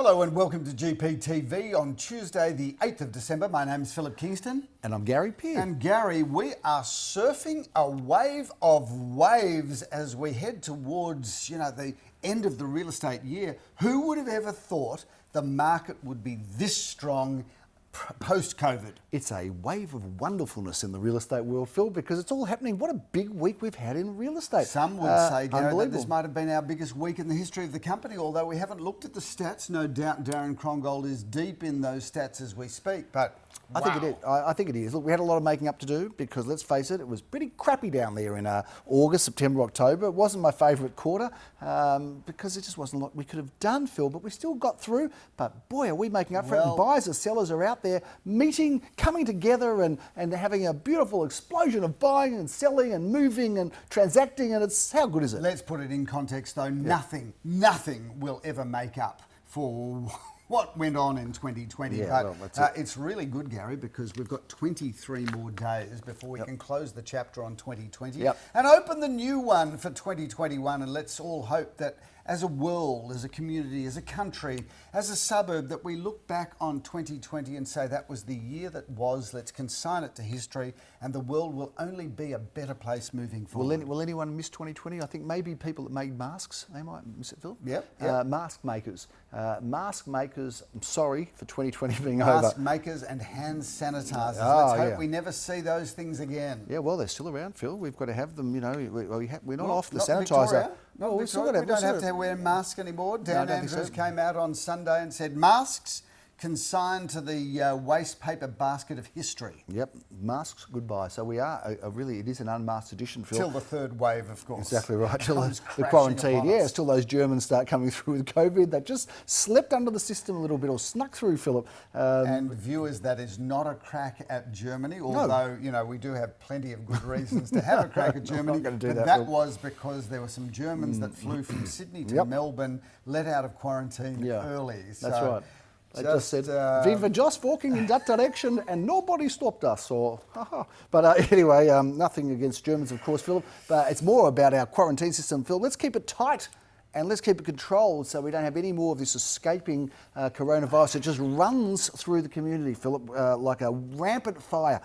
Hello and welcome to GPTV on Tuesday the 8th of December. My name's Phillip Kingston. And I'm Gary Pearce. And Gary, we are surfing a wave of waves as we head towards, the end of the real estate year. Who would have ever thought the market would be this strong post-COVID? It's a wave of wonderfulness in the real estate world, Phil, because it's all happening. What a big week we've had in real estate. Some would say, Gary, that this might have been our biggest week in the history of the company, although we haven't looked at the stats. No doubt Darren Krongold is deep in those stats as we speak, but I think it is. Look, we had a lot of making up to do because, let's face it, it was pretty crappy down there in August, September, October. It wasn't my favourite quarter because it just wasn't a lot we could have done, Phil, but we still got through. But boy, are we making up for it. And buyers and sellers are out there meeting, coming together and having a beautiful explosion of buying and selling and moving and transacting, and it's, how good is it? Let's put it in context though. Nothing will ever make up for what went on in 2020. Yeah, but it's really good, Gary, because we've got 23 more days before we can close the chapter on 2020 and open the new one for 2021. And let's all hope that as a world, as a community, as a country, as a suburb, that we look back on 2020 and say that was the year that was. Let's consign it to history, and the world will only be a better place moving forward. Will anyone miss 2020? I think maybe people that made masks, they might miss it, Phil. Yep. Mask makers. Mask makers, I'm sorry for 2020 being Mask over. makers and hand sanitisers. Let's hope we never see those things again. Yeah, well, they're still around, Phil. We've got to have them, we're not off the sanitiser. No, we don't have to wear masks anymore. Dan Andrews came out on Sunday and said masks consigned to the waste paper basket of history. Yep, masks goodbye. So we are it is an unmasked edition, Phil. Till the third wave, of course. Exactly right. Till the quarantine. Yeah, till those Germans start coming through with COVID. They just slipped under the system a little bit or snuck through, Philip. And viewers, that is not a crack at Germany, although, we do have plenty of good reasons to have a crack at Germany. Not going to do but that, that was because there were some Germans that flew from Sydney to Melbourne, let out of quarantine early. That's right. They just said, "We were just walking in that direction and nobody stopped us." But anyway, nothing against Germans, of course, Philip. But it's more about our quarantine system, Phil. Let's keep it tight and let's keep it controlled so we don't have any more of this escaping coronavirus. It just runs through the community, Philip, like a rampant fire.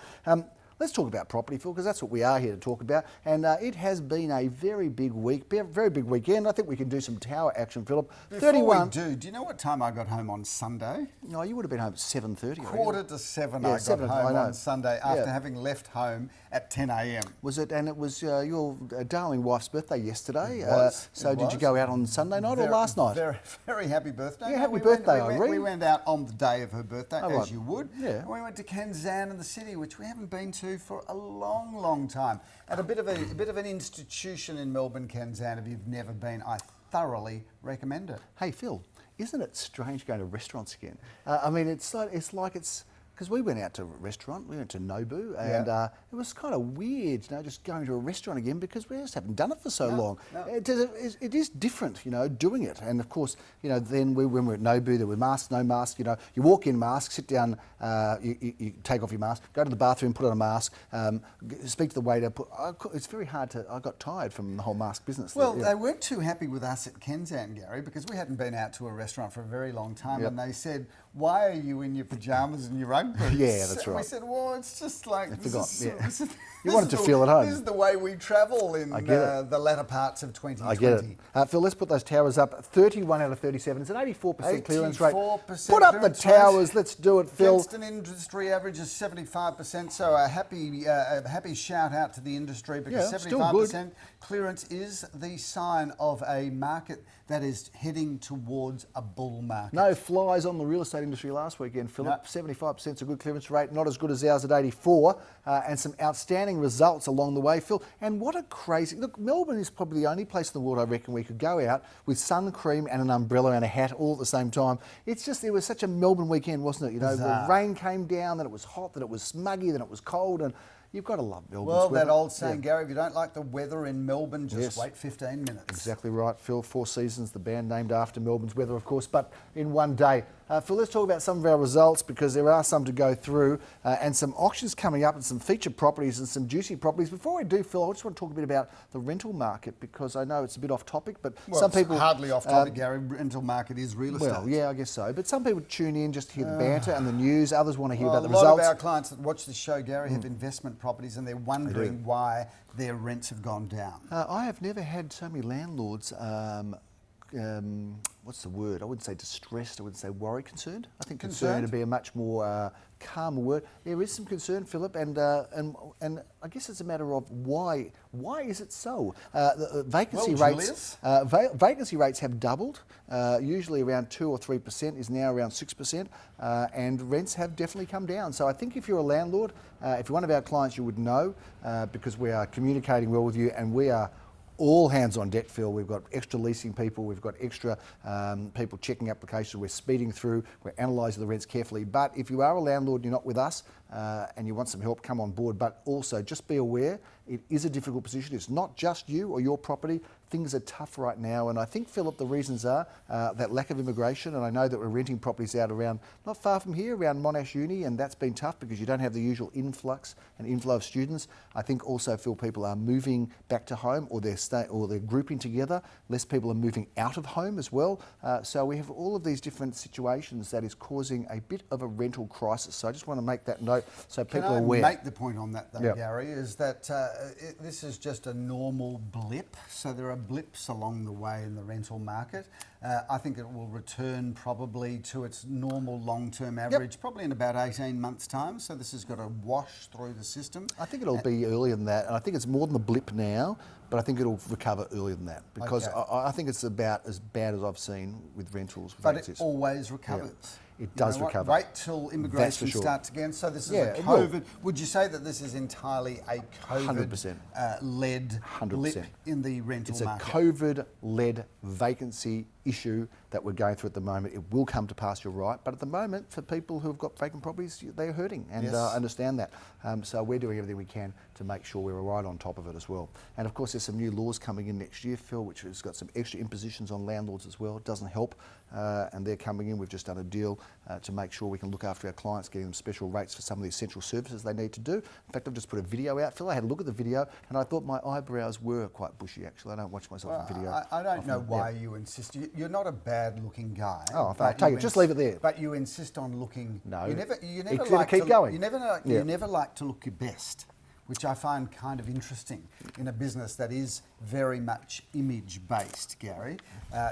Let's talk about property, Phil, because that's what we are here to talk about. And it has been a very big week, very big weekend. I think we can do some tower action, Philip. Before we do you know what time I got home on Sunday? No, you would have been home at 7:30. Quarter to 7 I got home on Sunday after having left home at 10 a.m. Was it? And it was your darling wife's birthday yesterday. It was. So did you go out on Sunday night or last night? Very, very happy birthday. Yeah, happy birthday, Irene. We went out on the day of her birthday, as you would. Yeah. And we went to Kenzan in the city, which we haven't been to for a long time. And a bit of an institution in Melbourne, Kenzan. If you've never been, I thoroughly recommend it. Hey Phil, isn't it strange going to restaurants again? It's because we went out to a restaurant, we went to Nobu, and it was kind of weird, just going to a restaurant again because we just haven't done it for so long. No. It is different, doing it. And of course, then when we were at Nobu, there were masks, no mask. You walk in mask, sit down, you take off your mask, go to the bathroom, put on a mask, speak to the waiter. It's very hard I got tired from the whole mask business. Well, they weren't too happy with us at Kenzan, Gary, because we hadn't been out to a restaurant for a very long time, and they said, "Why are you in your pajamas and your rugby?" Yeah, that's right. We said, well, it's just like... You wanted to feel at home. This is the way we travel in the latter parts of 2020. I get it. Phil, let's put those towers up. 31 out of 37. It's an 84% clearance rate. Put up the towers. Let's do it, Phil. Kingston industry average is 75%, so a happy shout out to the industry because 75% clearance is the sign of a market that is heading towards a bull market. No flies on the real estate industry last weekend, Philip. 75% is a good clearance rate, not as good as ours at 84, and some outstanding results along the way, Phil. And what a crazy... Look, Melbourne is probably the only place in the world, I reckon, we could go out with sun cream and an umbrella and a hat all at the same time. It was such a Melbourne weekend, wasn't it? The rain came down, then it was hot, then it was smuggy, then it was cold, and you've got to love Melbourne's weather. Well, that old saying, Gary, if you don't like the weather in Melbourne, just wait 15 minutes. Exactly right, Phil. Four Seasons, the band named after Melbourne's weather, of course. But in one day, Phil, let's talk about some of our results because there are some to go through and some auctions coming up and some featured properties and some juicy properties. Before I do, Phil, I just want to talk a bit about the rental market because I know it's a bit off topic, but some people... It's hardly off topic, Gary. Rental market is real estate. Well, yeah, I guess so. But some people tune in just to hear the banter and the news. Others want to hear about the results. A lot of our clients that watch this show, Gary, have investment properties and they're wondering why their rents have gone down. I have never had so many landlords... what's the word? I wouldn't say distressed, I wouldn't say worried, concerned. I think concerned would be a much more calmer word. There is some concern, Philip, and I guess it's a matter of why. Why is it so? The vacancy rates. Vacancy rates have doubled. Usually around 2 or 3% is now around 6%, and rents have definitely come down. So I think if you're a landlord, if you're one of our clients, you would know because we are communicating well with you, and we are all hands on deck, Phil. We've got extra leasing people, we've got extra people checking applications, we're speeding through, we're analysing the rents carefully. But if you are a landlord, you're not with us and you want some help, come on board. But also just be aware, it is a difficult position. It's not just you or your property. Things are tough right now, and I think, Philip, the reasons are that lack of immigration, and I know that we're renting properties out around, not far from here, around Monash Uni, and that's been tough because you don't have the usual influx and inflow of students. I think also, Phil, people are moving back to home, or they're grouping together. Less people are moving out of home as well. So we have all of these different situations that is causing a bit of a rental crisis. So I just want to make that note so people are aware. Can I make the point on that, though, Gary, is that this is just a normal blip. So there are blips along the way in the rental market. I think it will return probably to its normal long-term average, probably in about 18 months' time. So this has got to wash through the system. I think it'll be earlier than that, and I think it's more than a blip now, but I think it'll recover earlier than that because I think it's about as bad as I've seen with rentals. But it always recovers. Yeah. It does recover. Wait till immigration starts again. So this is a COVID. Would you say that this is entirely a COVID-led blip in the rental market? It's a COVID-led vacancy issue that we're going through at the moment. It will come to pass, you're right. But at the moment, for people who have got vacant properties, they're hurting. And I understand that. So we're doing everything we can to make sure we're right on top of it as well. And of course, there's some new laws coming in next year, Phil, which has got some extra impositions on landlords as well. It doesn't help. And they're coming in. We've just done a deal to make sure we can look after our clients, getting them special rates for some of the essential services they need to do. In fact, I've just put a video out, Phil. I had a look at the video and I thought my eyebrows were quite bushy, actually. I don't watch myself in video. I don't know why you insist. You're not a bad-looking guy. Oh, I'll take it. Just leave it there. But you insist on looking... No. You never like to keep going. You never like to look your best, which I find kind of interesting in a business that is very much image-based, Gary.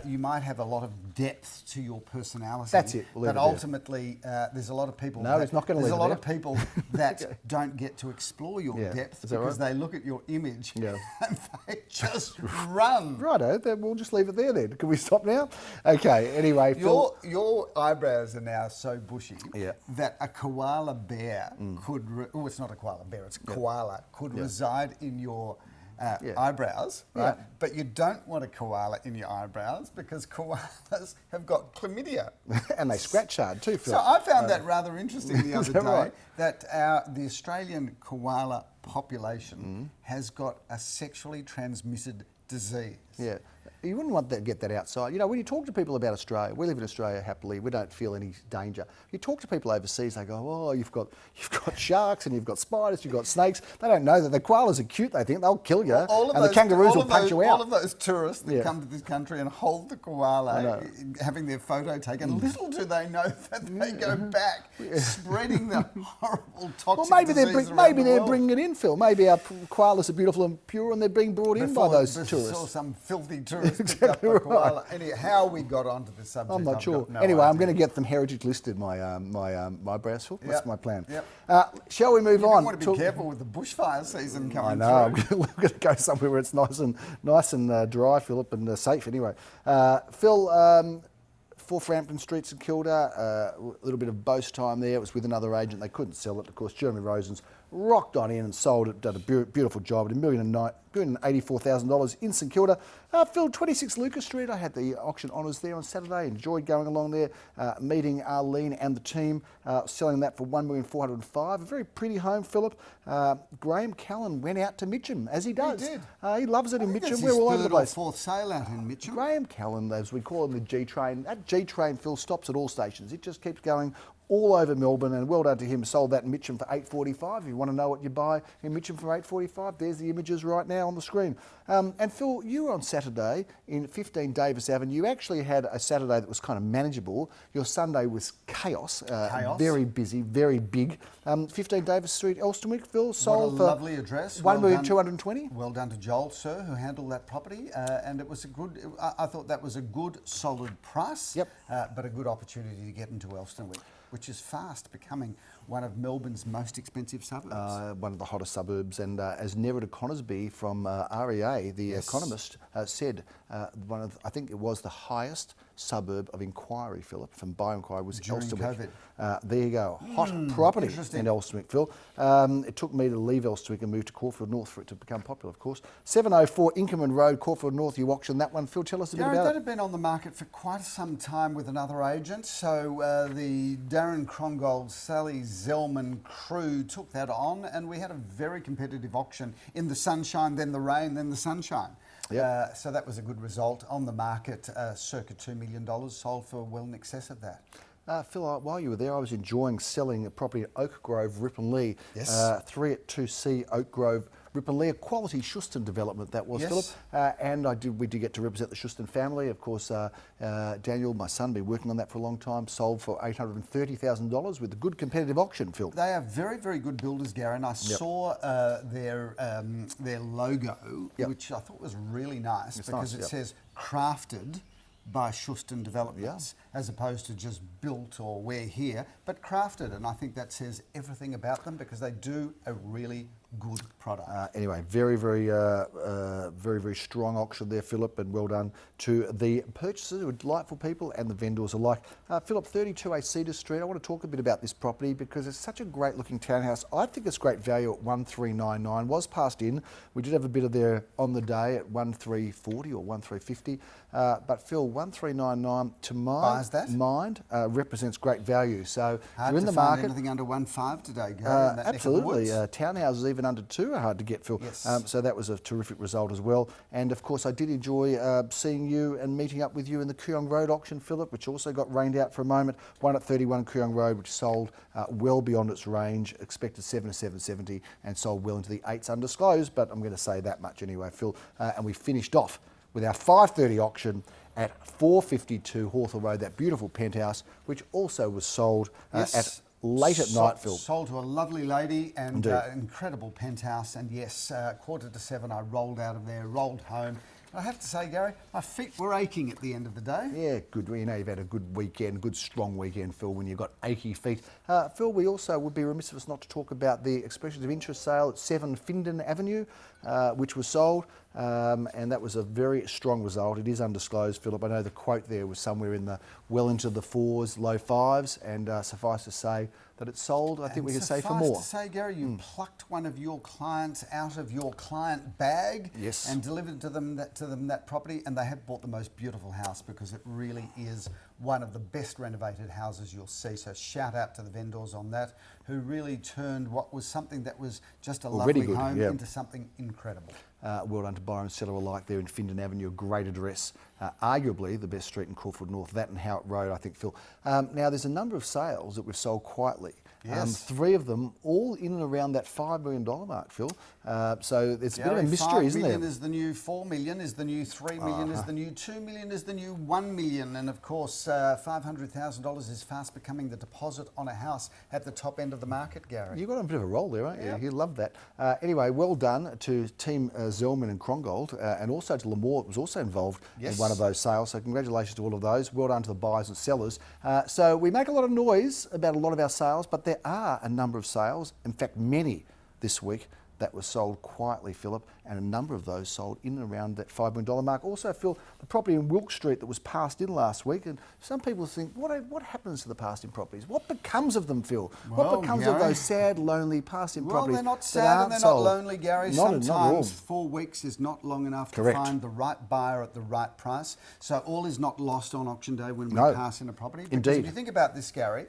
You might have a lot of depth to your personality. That's it. But ultimately, there's a lot of people... No, it's not going to leave it there. There's a lot of people that don't get to explore your depth because they look at your image and they just run. Righto, then we'll just leave it there then. Can we stop now? Okay, anyway, Phil... Your eyebrows are now so bushy that a koala bear could... Oh, it's not a koala bear, it's a koala. Could reside in your eyebrows, right? But you don't want a koala in your eyebrows because koalas have got chlamydia. And they scratch hard too, Phil. So I found that rather interesting the other day, that the Australian koala population has got a sexually transmitted disease. Yeah. You wouldn't want to get that outside. You know, when you talk to people about Australia, we live in Australia happily, we don't feel any danger. You talk to people overseas, they go, oh, you've got sharks and you've got spiders, you've got snakes. They don't know that the koalas are cute, they think. They'll kill you. And the kangaroos will punch you out. All of those tourists that come to this country and hold the koala, having their photo taken, little do they know that they go back spreading the horrible toxic disease maybe they're bringing it in, Phil. Maybe our koalas are beautiful and pure and they're being brought in by those tourists. Saw some filthy tourists exactly right. How we got onto the subject, I'm not sure. Anyway, I'm going to get them heritage listed, my brows. That's my plan. Shall we move on? You want to be careful with the bushfire season coming through. I know. I'm going to go somewhere where it's nice and dry, Philip, and safe anyway. Phil, for Frampton Streets in Kilda, a little bit of boast time there. It was with another agent. They couldn't sell it. Of course, Jeremy Rosen's rocked on in and sold it, did a beautiful job at $1,084,000 in St Kilda. Phil, 26 Lucas Street, I had the auction honours there on Saturday, enjoyed going along there, meeting Arlene and the team, selling that for $1,405,000. A very pretty home, Philip. Graham Callan went out to Mitcham, as he does. He did. He loves it in Mitcham. We're his all over the third or place. fourth sale out in Mitcham. Graham Callan, as we call him, the G-Train. That G-Train, Phil, stops at all stations. It just keeps going all over Melbourne, and well done to him. Sold that in Mitcham for $845. If you want to know what you buy in Mitcham for $845, there's the images right now on the screen. And Phil, you were on Saturday in 15 Davis Avenue. You actually had a Saturday that was kind of manageable. Your Sunday was chaos. Very busy, very big. 15 Davis Street, Elstonwick, Phil, sold what a for lovely address. $1,220,000. Well done to Joel, sir, who handled that property, and it was a good. I thought that was a good, solid price. Yep. But a good opportunity to get into Elstonwick, which is fast becoming one of Melbourne's most expensive suburbs. One of the hottest suburbs, and as Nerida Conisbee from REA, the economist, said, I think it was the highest suburb of inquiry, Philip, from buy inquiry was During Elstonwick. COVID. There you go, hot property interesting. in Elstonwick, Phil. It took me to leave Elstonwick and move to Caulfield North for it to become popular, of course. 704 Inkerman Road, Caulfield North, you auctioned that one. Phil, tell us a bit about that it. had been on the market for quite some time with another agent, so the Darren Krongold, Sally Zellman crew took that on, and we had a very competitive auction in the sunshine, then the rain, then the sunshine. Yep. So that was a good result. On the market, circa $2 million, sold for well in excess of that. Phil, while you were there, I was enjoying selling a property at Oak Grove, Ripponlea. Yes. 3 at 2C, Oak Grove, Ripponlea, quality Shuston development that was, Yes. Philip. And we did get to represent the Shuston family. Of course, Daniel, my son, been working on that for a long time, sold for $830,000 with a good competitive auction, Phil. They are very, very good builders, Gary, and I saw their logo, which I thought was really nice because it says crafted by Shuston Developments, as opposed to just built or we're here, but crafted, and I think that says everything about them because they do a really good product. Anyway, very, very strong auction there, Philip, and well done to the purchasers, who were delightful people, and the vendors alike. Philip, 32A Cedar Street, I want to talk a bit about this property because it's such a great looking townhouse. I think it's great value at $1,399, was passed in. We did have a bit of there on the day at $1,340 or $1,350, but Phil, $1,399 to my mind represents great value. So hard you're in to the find market. anything under 1.5 today, Gary. In that Absolutely, neck of the woods. townhouses even under 2 are hard to get, Phil. Yes. So that was a terrific result as well. And of course, I did enjoy seeing you and meeting up with you in the Kooyong Road auction, Philip, which also got rained out for a moment. One at 31 Kooyong Road, which sold well beyond its range, expected 7 to 770, and sold well into the 8s undisclosed. But I'm going to say that much anyway, Phil. And we finished off with our 5:30 auction at 452 Hawthorn Road, that beautiful penthouse, which also was sold at late at night, Phil. Sold to a lovely lady, and incredible penthouse. And yes, 6:45 I rolled out of there, rolled home. I have to say, Gary, my feet were aching at the end of the day. Yeah, good. You know, you've had a good weekend, good strong weekend, Phil, when you've got achy feet. Phil, we also would be remiss of us not to talk about the expressions of interest sale at 7 Findon Avenue, which was sold. And that was a very strong result. It is undisclosed, Philip. I know the quote there was somewhere in the well into the 4s, low 5s, and suffice to say that it sold, I think we could say, for more. Suffice to say, Gary, you plucked one of your clients out of your client bag and delivered to them that property, and they have bought the most beautiful house because it really is one of the best renovated houses you'll see. So shout out to the vendors on that, who really turned what was something that was just a lovely home into something incredible. Well done to buyer and seller alike there in Findon Avenue, a great address. Arguably the best street in Caulfield North, that and Howard Road, I think, Phil. Now, there's a number of sales that we've sold quietly. Yes. 3 of them all in and around that $5 million mark, Phil. So it's a bit of a mystery, isn't there? $5 million is the new $4 million, is the new $3 million, is the new $2 million, is the new $1 million. And of course, $500,000 is fast becoming the deposit on a house at the top end of the market, Gary. You've got a bit of a roll there, aren't you? You love that. Anyway, well done to Team Zellman and Krongold, and also to Lamore, that was also involved in one of those sales. So congratulations to all of those. Well done to the buyers and sellers. So we make a lot of noise about a lot of our sales, but there are a number of sales, in fact many this week, that was sold quietly, Phillip, and a number of those sold in and around that $5 million mark. Also, Phil, the property in Wilks Street that was passed in last week, and some people think, what happens to the passed-in properties? What becomes of them, Phil? Well, what becomes of those sad, lonely passed-in properties? Well, they're not sad and they're not lonely, Gary. Not Sometimes 4 weeks is not long enough to find the right buyer at the right price. So all is not lost on auction day when we pass in a property. Because Indeed. if you think about this, Gary,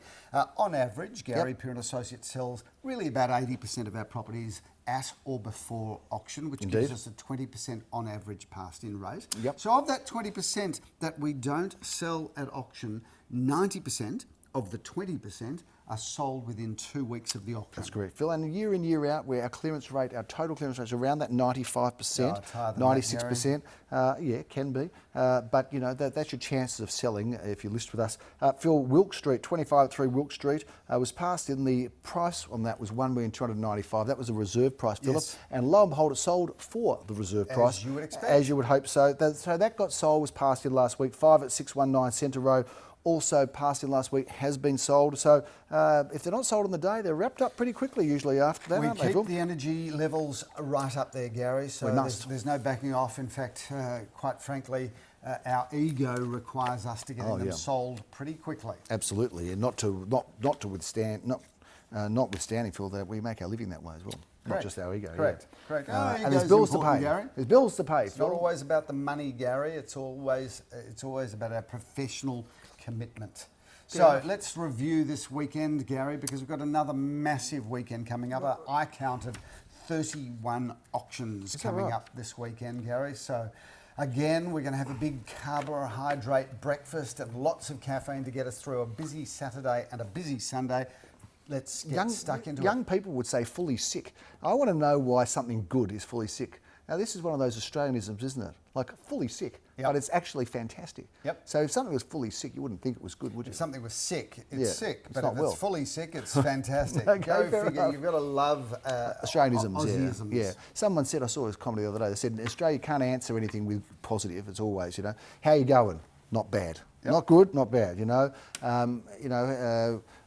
on average, Gary Peer and Associates sells really about 80% of our properties at or before auction, which gives us a 20% on average passed-in rate. So of that 20% that we don't sell at auction, 90% of the 20% are sold within 2 weeks of the auction. That's correct, Phil. And year in, year out, where our clearance rate, our total clearance rate is around that 95%, 96%. Yeah, it can be. But, you know, that's your chances of selling if you list with us. Phil, Wilks Street, 25-3 Wilks Street, was passed in. The price on that was $1,295,000. That was a reserve price, Philip. And lo and behold, it sold for the reserve price. As you would expect. As you would hope so. So that got sold, was passed in last week. 5 at 619 Centre Road. Also passed in last week, has been sold. So if they're not sold on the day, they're wrapped up pretty quickly usually after that, aren't they, Phil? We keep the energy levels right up there, Gary, so there's no backing off. In fact, quite frankly, our ego requires us to get them sold pretty quickly. Absolutely, and notwithstanding, Phil, that we make our living that way as well. Not just our ego. Correct. And there's bills to pay. Gary. There's bills to pay. It's not always about the money, Gary. It's always about our professional commitment. So let's review this weekend, Gary, because we've got another massive weekend coming up. I counted 31 auctions coming up this weekend, Gary. So again, we're going to have a big carbohydrate breakfast and lots of caffeine to get us through a busy Saturday and a busy Sunday. Let's get stuck into it. Young people would say fully sick. I want to know why something good is fully sick. Now, this is one of those Australianisms, isn't it? Like, fully sick, but it's actually fantastic. So if something was fully sick, you wouldn't think it was good, would you? If something was sick, it's sick. But not if it's fully sick, it's fantastic. Go figure. You've got to love Australianisms. Yeah. Someone said, I saw this comedy the other day, they said, in Australia, you can't answer anything with positive. It's always, you know, how you going? Not bad. Not good, not bad, you know.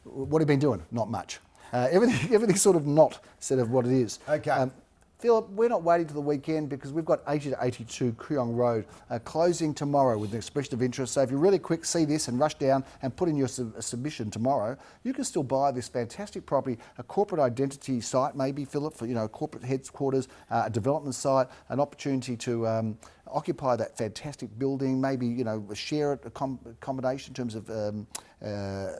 What have you been doing? Not much. Everything's sort of not said of what it is. Okay. Phillip, we're not waiting till the weekend because we've got 80 to 82 Kooyong Road closing tomorrow with an expression of interest. So if you're really quick, see this and rush down and put in your submission tomorrow. You can still buy this fantastic property, a corporate identity site maybe, Phillip, for corporate headquarters, a development site, an opportunity to occupy that fantastic building, maybe share it, accommodation in terms of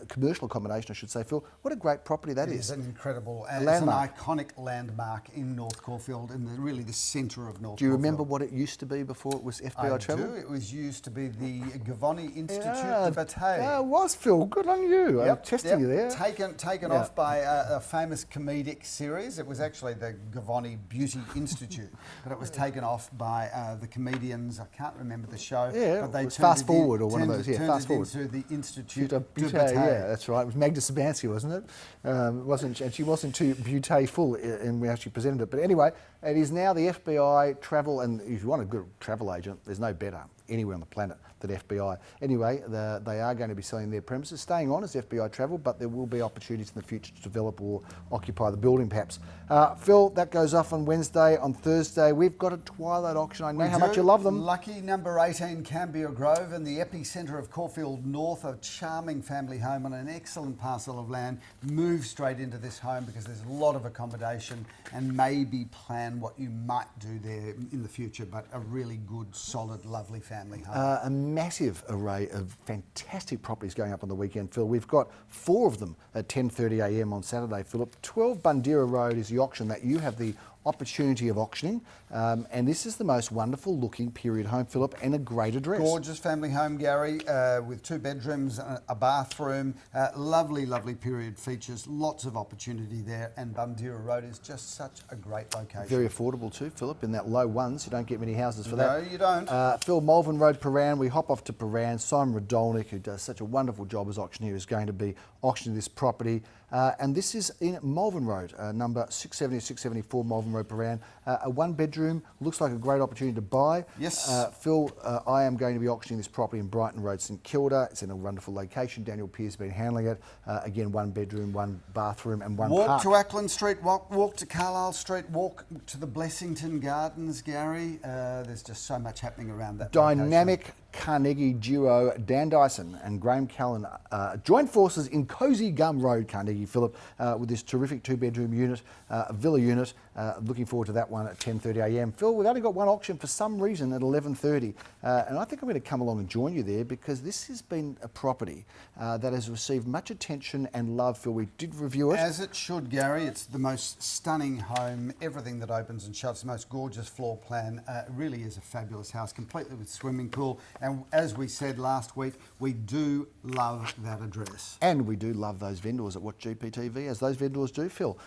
commercial accommodation, I should say, Phil. What a great property that is. It's an incredible, it's an iconic landmark in North Caulfield, in really the centre of North Caulfield. Do you remember what it used to be before it was FBI Travel? I do. It was used to be the Gavoni Institute de Bataille. Yeah, it was, Phil. Good on you. I'm testing you there. Taken off by a famous comedic series. It was actually the Gavoni Beauty Institute, but it was taken off by the comedians. I can't remember the show. Yeah, but they Fast Forward or one of those. Yeah, Fast Forward. Into the Institute de Bataille. Yeah, that's right. It was Magda Sabansky, wasn't it? And she wasn't too beautiful in how she presented it. But anyway, it is now the FBI Travel, and if you want a good travel agent, there's no better anywhere on the planet than FBI. Anyway, they are going to be selling their premises, staying on as FBI Travel, but there will be opportunities in the future to develop or occupy the building perhaps. Phil, that goes off on Wednesday. On Thursday, we've got a twilight auction. I know how much you love them. Lucky number 18, Cambea Grove, in the epicentre of Caulfield North, a charming family home on an excellent parcel of land. Move straight into this home because there's a lot of accommodation, and maybe plan what you might do there in the future, but a really good, solid, lovely family home. A massive array of fantastic properties going up on the weekend, Phil. We've got 4 of them at 10:30 a.m. on Saturday, Phillip. 12 Bundeera Road is the auction that you have the opportunity of auctioning, and this is the most wonderful looking period home, Phillip, and a great address. Gorgeous family home, Gary, with 2 bedrooms, a bathroom, lovely period features, lots of opportunity there, and Bundeera Road is just such a great location. Very affordable too, Phillip, in that low ones. You don't get many houses for that. No, you don't. Phil, Malvern Road, Prahran. We hop off to Prahran. Simon Radolnik, who does such a wonderful job as auctioneer, is going to be auctioning this property. And this is in Malvern Road, number 670, 674 Malvern Road, Prahran. A one-bedroom, looks like a great opportunity to buy. Yes. Phil, I am going to be auctioning this property in Brighton Road, St Kilda. It's in a wonderful location. Daniel Pearce has been handling it. Again, one bedroom, one bathroom and one walk park. to Ackland Street, walk to Carlisle Street, walk to the Blessington Gardens, Gary. There's just so much happening around that Dynamic location. Carnegie duo Dan Dyson and Graham Callan joined forces in Cosy Gum Road, Carnegie, Phillip, with this terrific two-bedroom unit, villa unit. Looking forward to that one at 10:30 a.m. Phil, we've only got one auction for some reason at 11:30, and I think I'm going to come along and join you there because this has been a property that has received much attention and love. Phil, we did review it. As it should, Gary. It's the most stunning home, everything that opens and shuts, the most gorgeous floor plan. It really is a fabulous house, completely with swimming pool. And as we said last week, we do love that address. And we do love those vendors that watch GPTV, as those vendors do, Phil,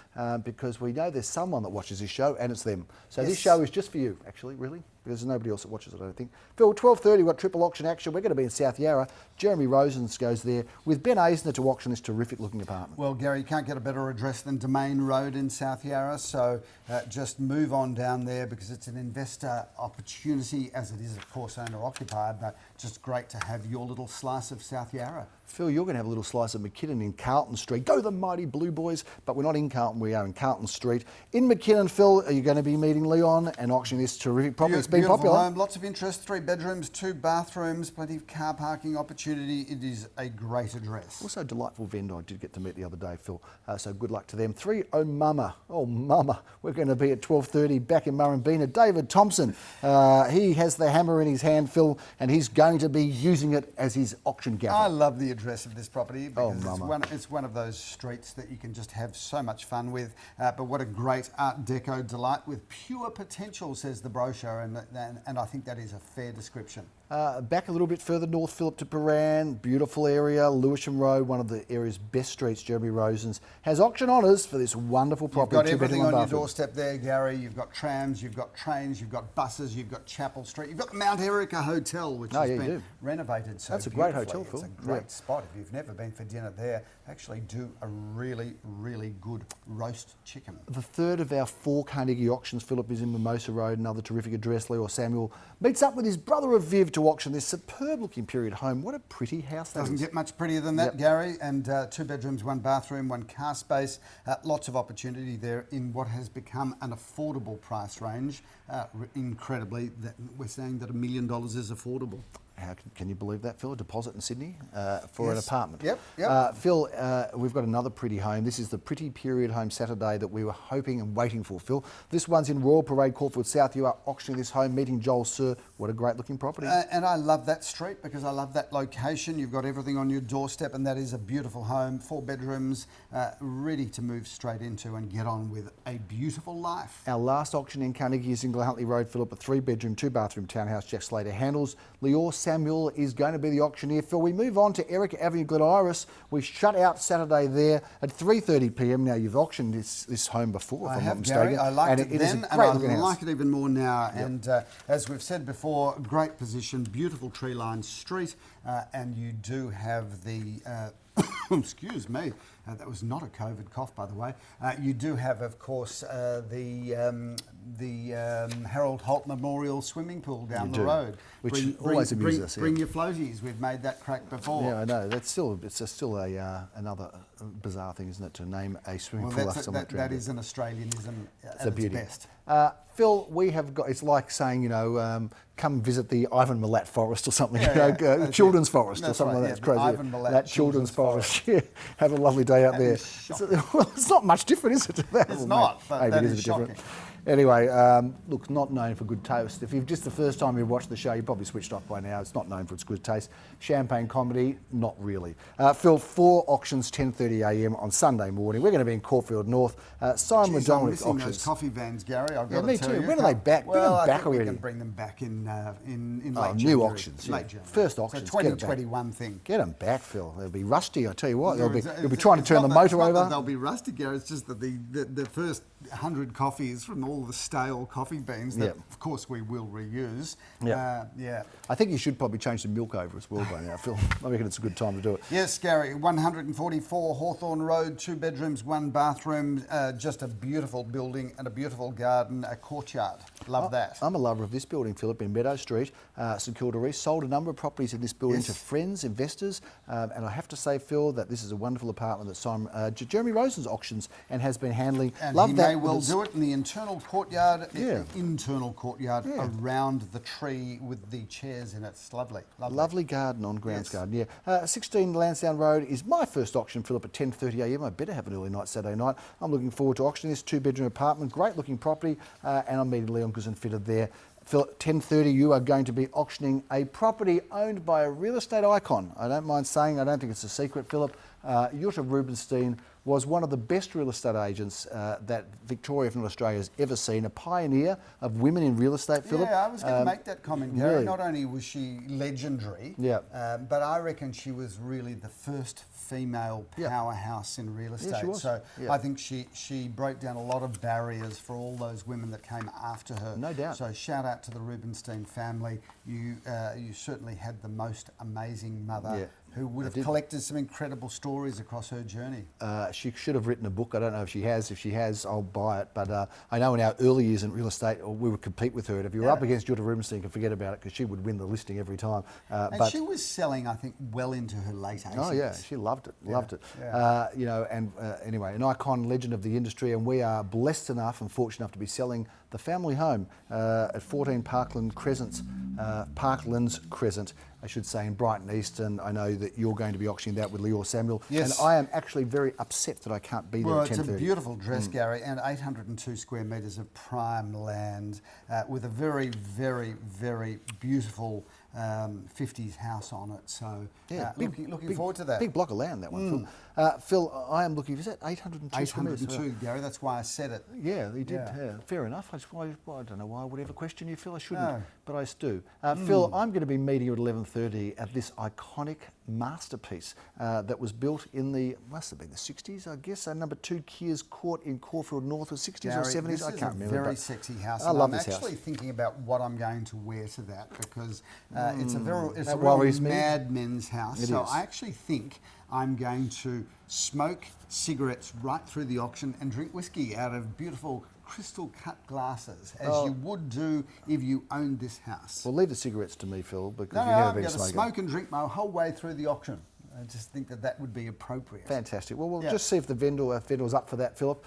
because we know there's someone that watches this show, and it's them. So Yes. This show is just for you, actually, really, because there's nobody else that watches it, I don't think. Phil, 12:30, we've got triple auction action. We're going to be in South Yarra. Jeremy Rosens goes there with Ben Eisner to auction this terrific-looking apartment. Well, Gary, you can't get a better address than Domain Road in South Yarra, so just move on down there because it's an investor opportunity, as it is, of course, owner-occupied, but just great to have your little slice of South Yarra. Phil, you're going to have a little slice of Mckinnon in Carlton Street. Go the mighty Blue Boys, but we're not in Carlton, we are in Carlton Street. In Mckinnon, Phil, are you going to be meeting Leon and auctioning this terrific property? It's been Beautiful popular. home, lots of interest, 3 bedrooms, 2 bathrooms, plenty of car parking opportunity. It is a great address. Also a delightful vendor I did get to meet the other day, Phil. So good luck to them. 3 Omama. Oh, mama. We're going to be at 12:30 back in Murrumbeena. David Thompson, he has the hammer in his hand, Phil, and he's going to be using it as his auction gavel. I love the address of this property because mama. it's one of those streets that you can just have so much fun with. But what a great Art Deco delight with pure potential, says the brochure, and I think that is a fair description. Back a little bit further north, Phillip, to Prahran, beautiful area, Lewisham Road, one of the area's best streets. Jeremy Rosens has auction honours for this wonderful property. You've got everything on your doorstep there, Gary. You've got trams, you've got trains, you've got buses, you've got Chapel Street, you've got the Mount Erica Hotel, which has been renovated so That's a great hotel, beautifully. Phil. It's a great spot. If you've never been for dinner there, actually do a really, really good roast chicken. The third of our 4 Carnegie auctions, Phillip, is in Mimosa Road, another terrific address. Leo Samuel meets up with his brother of Viv to auction this superb-looking period home. What a pretty house that Doesn't is. get much prettier than that, Gary. And 2 bedrooms, 1 bathroom, 1 car space. Lots of opportunity there in what has become an affordable price range. Incredibly, we're saying that $1 million is affordable. How can you believe that, Phil? A deposit in Sydney for an apartment. Yep. Phil, we've got another pretty home. This is the Pretty Period Home Saturday that we were hoping and waiting for, Phil. This one's in Royal Parade, Caulfield South. You are auctioning this home, meeting Joel Sir. What a great looking property. And I love that street because I love that location. You've got everything on your doorstep, and that is a beautiful home, 4 bedrooms, ready to move straight into and get on with a beautiful life. Our last auction in Carnegie is in Glen Road, Phillip, a 3-bedroom, 2-bathroom townhouse. Jack Slater handles. Leor Samuel is going to be the auctioneer. Phil, we move on to Erica Avenue, Glen Iris. We shut out Saturday there at 3:30 p.m. Now, you've auctioned this home before, if I'm not mistaken. Gary. I liked it then, and I like it even more now. Yep. And as we've said before, great position, beautiful tree-lined street, and you do have the... excuse me, that was not a COVID cough, by the way. You do have, of course, the Harold Holt Memorial Swimming Pool down the road, which always amuses us. Bring your floaties. We've made that crack before. Yeah, I know. It's still another bizarre thing, isn't it, to name a swimming pool after someone drowned. That is an Australianism It's a beauty. Best. Phil, we have got. It's like saying, come visit the Ivan Milat Forest or something. Children's Forest or something like that. It's crazy. Ivan Milat Children's Forest. Yeah, have a lovely day out there. Well, it's not much different, is it? To that? It's not. But maybe that it is is a bit different. shocking. Anyway, look, not known for good taste. If you've just the first time you've watched the show, you've probably switched off by now. It's not known for its good taste. Champagne comedy, not really. Phil, 4 auctions, 10:30 a.m. on Sunday morning. We're going to be in Caulfield North. Simon McDonald with I'm missing auctions. those coffee vans, Gary. I've got to me tell too. you. When are they back? Well, bring them back I think already. we can bring them back in late January. New auctions. Late January. First auctions. So 2021 thing. Get them back, Phil. They'll be rusty, I tell you what. You'll be trying to turn the motor over. They'll be rusty, Gary. It's just that the 100 coffees from all the stale coffee beans that, of course, we will reuse. I think you should probably change the milk over as well by now, Phil. I reckon it's a good time to do it. Yes, Gary, 144 Hawthorn Road, 2 bedrooms, 1 bathroom, just a beautiful building and a beautiful garden, a courtyard. Love that. I'm a lover of this building, Philip, in Meadow Street, St Kilda East. Sold a number of properties in this building to friends, investors, and I have to say, Phil, that this is a wonderful apartment that Jeremy Rosen's auctions and has been handling. And Love he that may well do it in the internal courtyard, around the tree with the chairs in it. It's lovely. Lovely garden on grounds garden, 16 Lansdowne Road is my first auction, Philip, at 10:30am. I better have an early night Saturday night. I'm looking forward to auctioning this 2-bedroom apartment, great looking property, and I'm meeting Leon Guzman fitted there. Phil, at 10:30 you are going to be auctioning a property owned by a real estate icon. I don't mind saying, I don't think it's a secret, Philip. Jutta Rubinstein was one of the best real estate agents that Victoria, if not Australia, has ever seen. A pioneer of women in real estate, Philip. Yeah, I was going to make that comment, Gary. Really? Not only was she legendary, but I reckon she was really the first female powerhouse in real estate. Yeah, she was. So I think she broke down a lot of barriers for all those women that came after her. No doubt. So shout out to the Rubinstein family. You certainly had the most amazing mother who would have collected some incredible stories across her journey. She should have written a book. I don't know if she has. If she has, I'll buy it. But I know in our early years in real estate, we would compete with her. And if you were up against Jutta Rubinstein, you can forget about it because she would win the listing every time. And she was selling, I think, well into her late 80s. Oh yeah, she loved it. Anyway, an icon, legend of the industry, and we are blessed enough and fortunate enough to be selling the family home at 14 Parklands Crescent, I should say, in Brighton East, and I know that you're going to be auctioning that with Leor Samuel. Yes. And I am actually very upset that I can't be there at 10:30. Well, it's a beautiful dress, Gary, and 802 square metres of prime land with a very, very, very beautiful 50s house on it. So looking forward to that. Big block of land, that one, Phil. Phil, I am looking, is that 802 square metres? 802, Gary, that's why I said it. Yeah, he did. Yeah. Fair enough. I don't know why I would ever question you, Phil. I shouldn't, No. but I do. Phil, I'm going to be meeting you at 11:30 at this iconic masterpiece that was built in the, must have been the 60s, I guess. Number 2 Kiers Court in Caulfield North was 60s Gary, or 70s. I can't remember. Very sexy house. I love I'm this house. actually thinking about what I'm going to wear to that because it's a That real worries me. mad men's house. It so is. I actually think I'm going to smoke cigarettes right through the auction and drink whiskey out of beautiful crystal cut glasses, as you would do if you owned this house. Well, leave the cigarettes to me, Phil, because you've I'm never been going to smoking. smoke and drink my whole way through the auction. I just think that would be appropriate. Fantastic. Well, we'll just see if the vendor's up for that, Philip,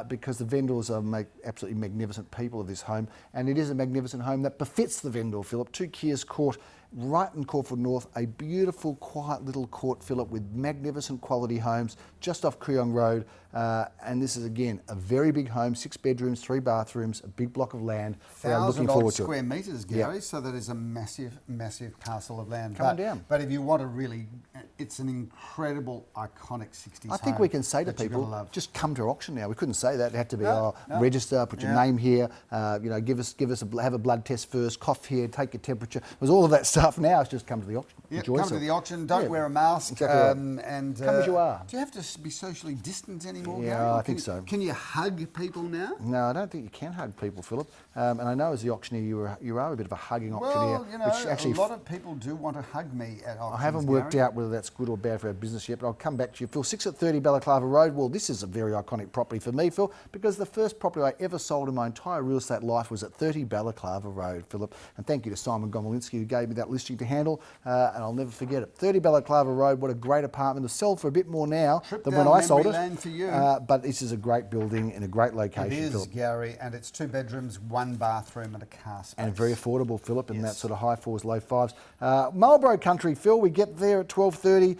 because the vendors are absolutely magnificent people of this home, and it is a magnificent home that befits the vendor, Philip. 2 Kiers Court, right in Caulfield North, a beautiful, quiet little court, Philip, with magnificent quality homes just off Kooyong Road. And this is, again, a very big home, 6 bedrooms, 3 bathrooms, a big block of land. I'm looking 1,000 forward odd to square it. metres, Gary, so that is a massive, massive parcel of land. Come on down. But if you want to really, it's an incredible, iconic 60s I think home we can say to that you're gonna people, love. just come to auction now. We couldn't say that. It had to be, No. register, put your name here, have a blood test first, cough here, take your temperature. It was all of that stuff. Now it's just come to the auction. Yeah, Enjoy come yourself. to the auction. Don't wear a mask. Exactly right. And Come as you are. Do you have to be socially distant anymore? Yeah, Gary? I think so. Can you hug people now? No, I don't think you can hug people, Philip. And I know as the auctioneer, you are a bit of a hugging auctioneer. Well, you know, which actually a lot of people do want to hug me at auctions. I haven't worked out whether that's good or bad for our business yet, but I'll come back to you. Phil, 6 at 30 Balaclava Road. Well, this is a very iconic property for me, Phil, because the first property I ever sold in my entire real estate life was at 30 Balaclava Road, Philip. And thank you to Simon Gomolinski, who gave me that listing to handle, and I'll never forget it. 30 Balaclava Road, what a great apartment. It's sold for a bit more now than when I sold it. Lane for you. But this is a great building in a great location, It is, Philip. Gary, and it's 2 bedrooms, 1 bathroom and a car space. And very affordable, Philip, in that sort of high 4s, low 5s. Marlborough Country, Phil, we get there at 12:30,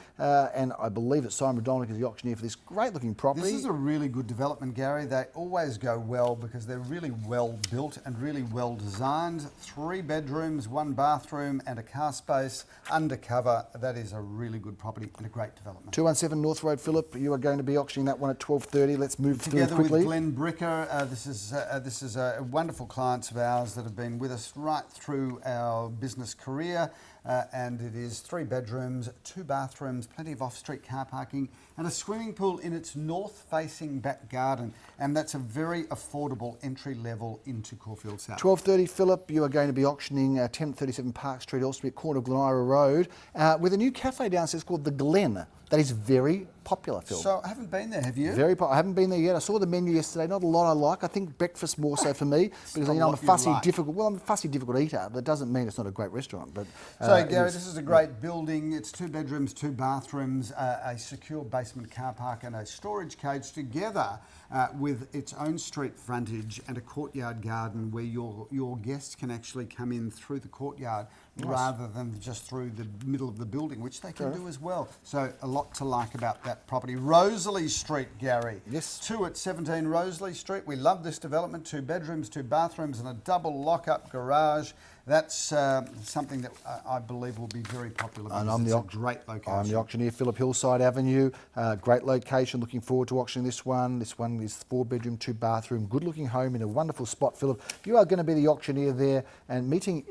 and I believe that Simon Rodolnik is the auctioneer for this great-looking property. This is a really good development, Gary. They always go well because they're really well built and really well designed. 3 bedrooms, 1 bathroom and a car space, undercover. That is a really good property and a great development. 217 North Road, Philip. You are going to be auctioning that one at 12:30. Let's move through Together quickly. with Glen Bricker, this is a wonderful clients of ours that have been with us right through our business career. and it is 3 bedrooms, 2 bathrooms, plenty of off-street car parking, and a swimming pool in its north-facing back garden. And that's a very affordable entry level into Caulfield South. 12:30, Phillip, you are going to be auctioning 1037 Park Street, Alston, corner of Glen Road, with a new cafe downstairs called the Glen. That is very popular, Phil. So I haven't been there, have you? I haven't been there yet. I saw the menu yesterday. Not a lot I like. I think breakfast more so for me because I'm a fussy, difficult. Well, I'm a fussy, difficult eater. That doesn't mean it's not a great restaurant. But so, Gary, this is a great building. It's 2 bedrooms, 2 bathrooms, a secure basement car park, and a storage cage together with its own street frontage and a courtyard garden where your guests can actually come in through the courtyard rather than just through the middle of the building, which they can do as well. So a lot to like about that property. Rosalie Street, Gary. Yes. 2 at 17 Rosalie Street. We love this development. 2 bedrooms, 2 bathrooms and a double lock-up garage. That's something that I believe will be very popular because it's a great location. I'm the auctioneer, Phillip, Hillside Avenue. Great location. Looking forward to auctioning this one. This one is 4 bedroom, 2 bathroom. Good looking home in a wonderful spot, Phillip. You are going to be the auctioneer there and meeting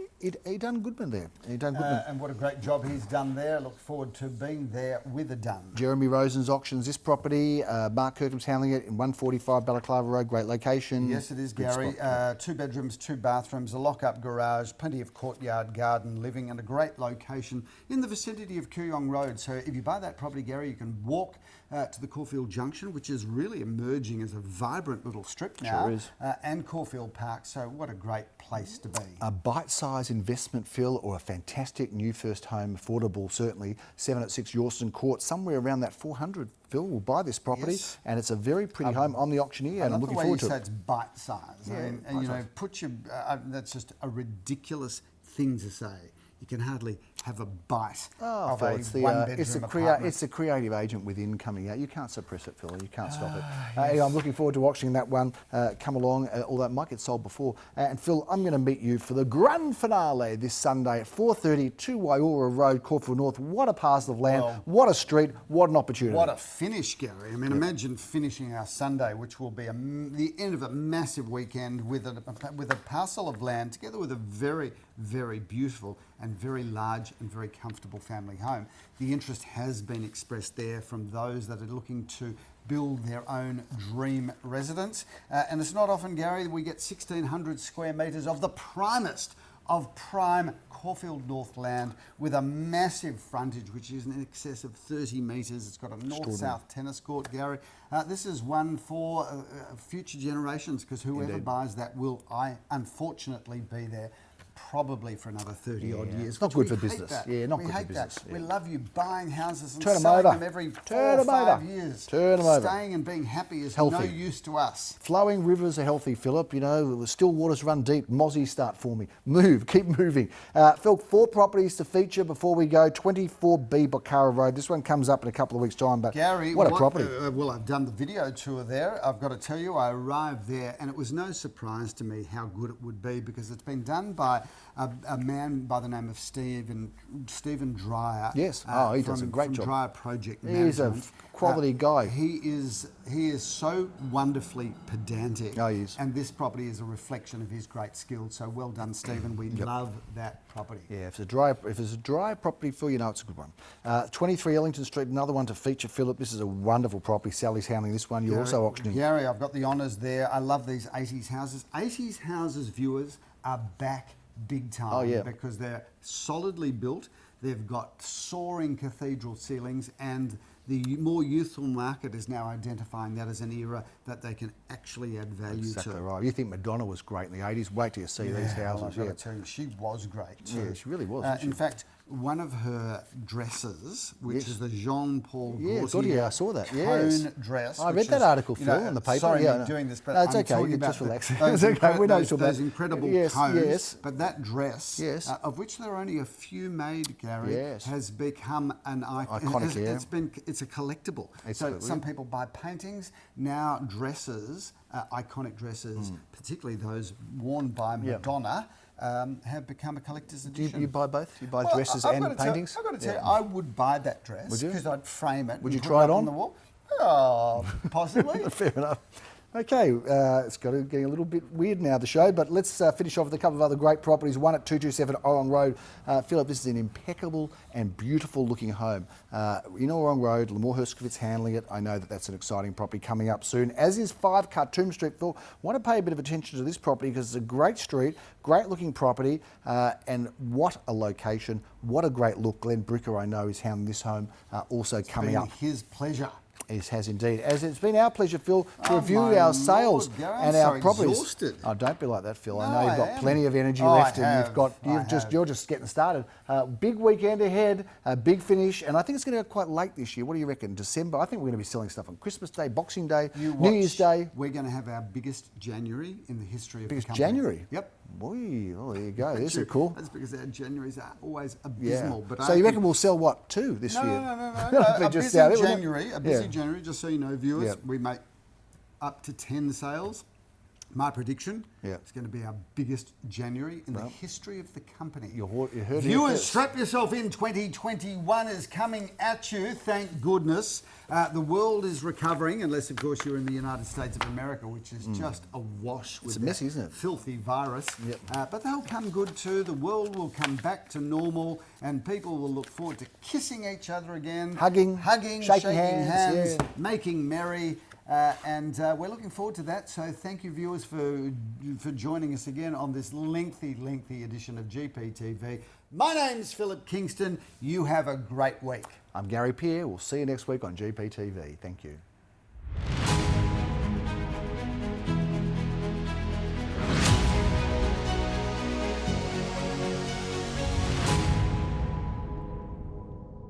Aidan Goodman there. And what a great job he's done there. Look forward to being there with a done. Jeremy Rosen's auctions this property. Mark Kirkham's handling it in 145 Balaclava Road. Great location. Yes, it is, Gary. 2 bedrooms, 2 bathrooms, a lock-up garage, plenty of courtyard garden living, and a great location in the vicinity of Kooyong Road. So if you buy that property, Gary, you can walk to the Caulfield Junction, which is really emerging as a vibrant little strip now. Sure is. And Caulfield Park. So what a great place to be. A bite-sized investment, Phil, or a fantastic new first home, affordable certainly. 7 at 6 Yorston Court, somewhere around that 400. Phil will buy this property, and it's a very pretty home. I'm the auctioneer, and I'm looking forward to it. I love the way you say it's bite-sized. Yeah, and you know, put your that's just a ridiculous thing to say. You can hardly have a bite of Phil, a one-bedroom apartment. It's the creative agent within coming out. You can't suppress it, Phil. You can't stop it. Anyway, I'm looking forward to watching that one come along, although it might get sold before. And Phil, I'm going to meet you for the grand finale this Sunday at 4:30, 2 Waiora Road, Caulfield North. What a parcel of land, what a street, what an opportunity. What a finish, Gary. I mean, imagine finishing our Sunday, which will be the end of a massive weekend with a parcel of land together with a very, very beautiful and very large and very comfortable family home. The interest has been expressed there from those that are looking to build their own dream residence. And it's not often, Gary, we get 1,600 square metres of the primest of prime Caulfield North land with a massive frontage, which is in excess of 30 metres. It's got a north-south tennis court, Gary. This is one for future generations, because whoever buys that will, unfortunately, be there probably for another 30 odd years. It's not good for business. We not good for hate business. that. We love you buying houses and Turn selling them over. them every 4 Turn or 5 years. Turn them over. Staying and being happy is Healthy. no use to us. Flowing rivers are healthy, Phillip. You know, the still waters run deep. Mozzies start forming. Move, keep moving. Phil, 4 properties to feature before we go. 24B Bocara Road. This one comes up in a couple of weeks' time, but Gary, what a property. Well, I've done the video tour there. I've got to tell you, I arrived there and it was no surprise to me how good it would be, because it's been done by a man by the name of Stephen Dreyer. Yes, he does a great job. Dreyer Project He's a Management. quality guy. He is so wonderfully pedantic. Oh, he is. And this property is a reflection of his great skills. So well done, Stephen. We love that property. Yeah, if it's a dry property, Phil, you know it's a good one. 23 Ellington Street, another one to feature, Phillip. This is a wonderful property. Sally's handling this one. You're also auctioning. Gary, I've got the honours there. I love these 80s houses. 80s houses viewers are back big time because they're solidly built. They've got soaring cathedral ceilings, and the more youthful market is now identifying that as an era that they can actually add value to. Exactly right. You think Madonna was great in the 80s. Wait till you see these houses. I've got to tell you, she was great too. Yeah, she really was. In fact, one of her dresses, which is the Jean-Paul I saw that. cone dress. I read that article, Phil, in the paper. Sorry, I'm doing this, but no, it's I'm okay. talking You about just relax. Those, it's okay. We know those incredible cones. Yes. But that dress, of which there are only a few made, Gary, has become an iconic. It's a collectible. So some people buy paintings. Now dresses, iconic dresses, particularly those worn by Madonna, have become a collector's edition. Do you buy both? You buy dresses and paintings? I've got to tell you, I would buy that dress Would you? because I'd frame it. Would you try it on the wall? Oh, possibly. Fair enough. Okay, it's getting a little bit weird now, the show, but let's finish off with a couple of other great properties. One at 227 Orong Road. Phillip, this is an impeccable and beautiful looking home. Orong Road, Lamore Herskovitz handling it. I know that that's an exciting property coming up soon, as is 5 Khartoum Street. Phil, want to pay a bit of attention to this property because it's a great street, great looking property, and what a location, what a great look. Glen Bricker, I know, is handling this home, also coming up. His pleasure. It has indeed. As it's been our pleasure, Phil, to review our sales and our properties. Exhausted. Oh, don't be like that, Phil. No, I know you've got plenty of energy left, and you're just getting started. Big weekend ahead, a big finish, and I think it's going to go quite late this year. What do you reckon? December? I think we're going to be selling stuff on Christmas Day, Boxing Day, New Year's Day. We're going to have our biggest January in the history of biggest the company. January. Yep. Boy, oh, there you go. This is cool. That's because our Januaries are always abysmal. Yeah. But so you reckon we'll sell what, 2 this year? No. A busy January, just so you know, viewers, we make up to 10 sales. My prediction, it's going to be our biggest January in the history of the company. You heard Viewers, strap yourself in. 2021 is coming at you, thank goodness. The world is recovering, unless, of course, you're in the United States of America, which is just awash with messy, isn't it? Filthy virus. But they'll come good too. The world will come back to normal, and people will look forward to kissing each other again. Hugging, shaking hands, making merry. And we're looking forward to that. So thank you, viewers, for joining us again on this lengthy edition of GPTV. My name's Phillip Kingston. You have a great week. I'm Gary Peer. We'll see you next week on GPTV. Thank you.